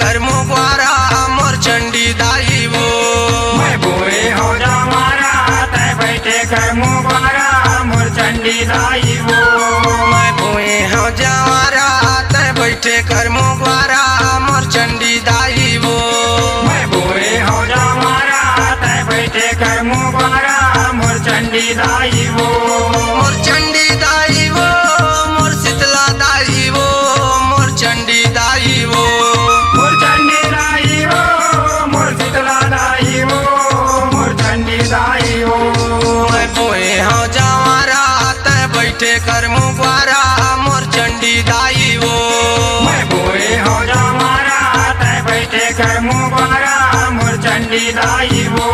कर मुबारा मोर चंडी दाई वो। मैं बोए हो जा मारा तय बैठे कर मुबारा मोर चंडी दाई वो। मैं बोए हो जा मारा तय बैठे कर मुबारा मोर चंडी दाई वो। मैं बोए हो जा मारा तय बैठे कर मुबारा मोर चंडी दाई वो। मोर चंडी दाई वो मोर शीतला दाई वो मोर चंडी दाई वो। मोर चंडी दाई वो मोर शीतला दाई वो मोर चंडी दाई वो। मैं बोए हो जा मारा तय बैठे कर मुबारा मोर चंडी दाई वो। मैं बोए हो जा मारा तय बैठे कर मुबारा मोर चंडी दाई वो।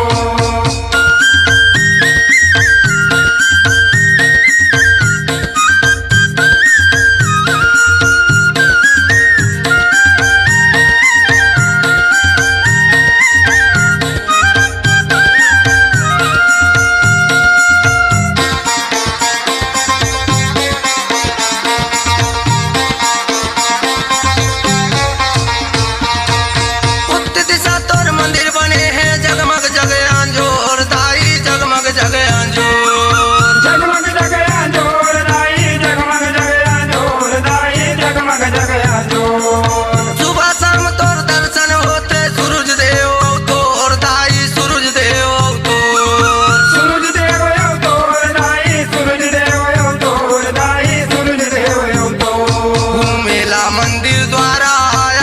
उत्तर दिशा तोर मंदिर बने हैं जगमग जग अंजोर दाई जगमग जग अंजोर। जगमग जग अंजोर दाई जगमग जग अंजोर दाई जगमग जग अंजोर। सुबह शाम तोर दर्शन होते सूरज देव तोर दाई सूरज देव तोर। सूरज देव अवतोर दाई सूरज देव अवतोर दाई सूरज देव अवतोर। घूमेला मंदिर द्वारा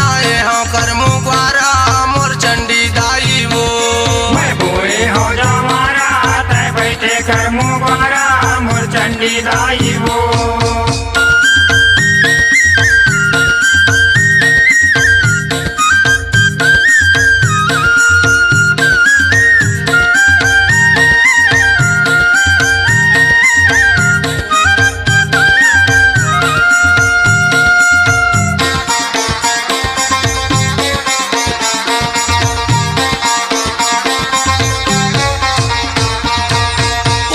आए हाँ कर मुबारा मोर चंडी दाई वो। मैं बोए हो जा मारा तय बैठे कर मुबारा मोर चंडी दाई वो।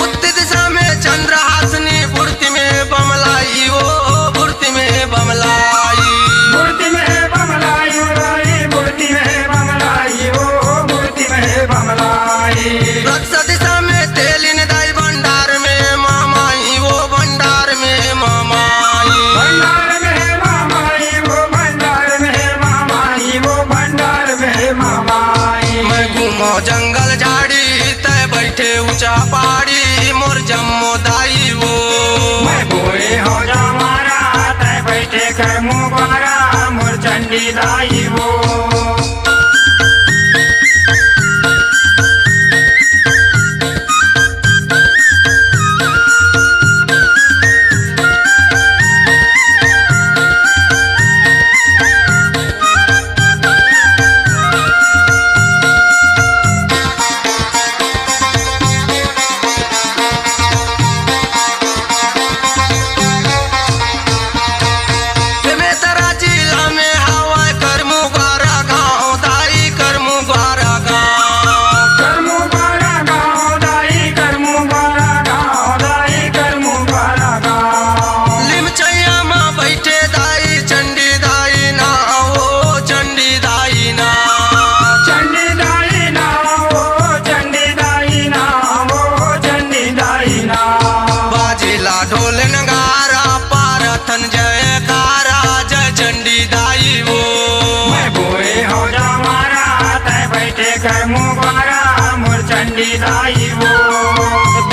उत्तर दिशा में चंद्रहासनी मूर्ति में बमलाई वो मूर्ति में बमलाई। मूर्ति में बमलाई दाई मूर्ति में बमलाई वो मूर्ति में बमलाई। दक्षिण दिशा में तेलिन दाई भंडार में मामाई वो भंडार में मामाई। भंडार में मामाई वो भंडार में मामाई वो भंडार में मामाई। मैं घूमो जंगल झाड़ी तय बैठे ऊंचा पहाड़ी मोर जम्मो दाई वो। मैं बोए हो जा मारा तय बैठे कर मुबारा मोर चंडी दाई वो। में तरा जिला में हवा कर मुबारा गाँव दाई कर मुबारा गाँव। कर मुबारा गाँव दाई कर मुबारा गाँव दाई कर मुबारा गाँव। लिमचैया माँ बैठे दाई चंडी दाई ना ओ चंडी दाई ना। चंडी दाई ना वो चंडी दाई ना वो चंडी दाई ना। बाजिला ढोल नगारा पारथन जयकारा जय चंडी दाई वो। मैं बोए हो जा मारा तय बैठे कर मुबारा मोर चंडी दाई वो।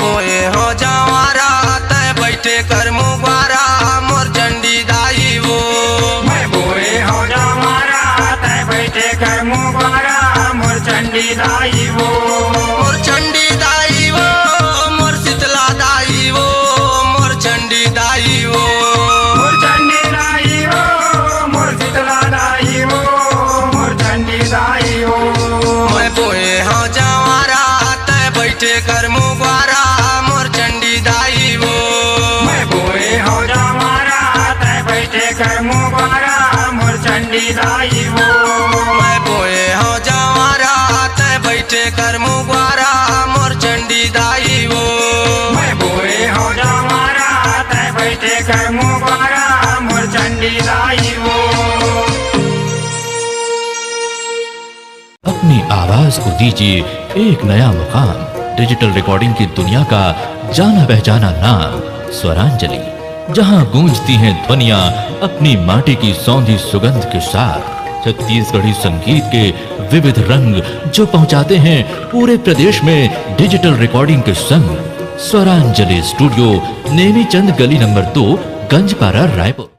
बोए हो जावारा तय बैठे कर मुबारा मोर चंडी दाई वो। मैं बोए हो जा मारा तय बैठे कर मुबारा मोर चंडी दाई वो। मोर चंडी दाई वो मोर शीतला दाई वो मोर चंडी दाई वो। मोर चंडी दाई वो मोर शीतला दाई वो मोर चंडी दाई वो। मैं बोए हो जावारा तय बैठे कर मुबारा मोर चंडी दाई वो। मैं बोए हो जा मारा तय बैठे कर मुबारा मोर चंडी दाई वो। मैं बोए हो जावारा तय बैठे कर मुबारा मोर चंडी दाई वो। मैं बोए हो जा मारा तय बैठे कर मुबारा मोर चंडी दाई वो। आवाज को दीजिए एक नया मुकाम। डिजिटल रिकॉर्डिंग की दुनिया का जाना पहचाना नाम स्वरांजलि, जहां गूंजती हैं ध्वनियां अपनी माटी की सौंधी सुगंध के साथ। छत्तीसगढ़ी संगीत के विविध रंग जो पहुंचाते हैं पूरे प्रदेश में डिजिटल रिकॉर्डिंग के संग। स्वरांजलि स्टूडियो, नेमी चंद गली नंबर 2, गंजपारा, रायपुर।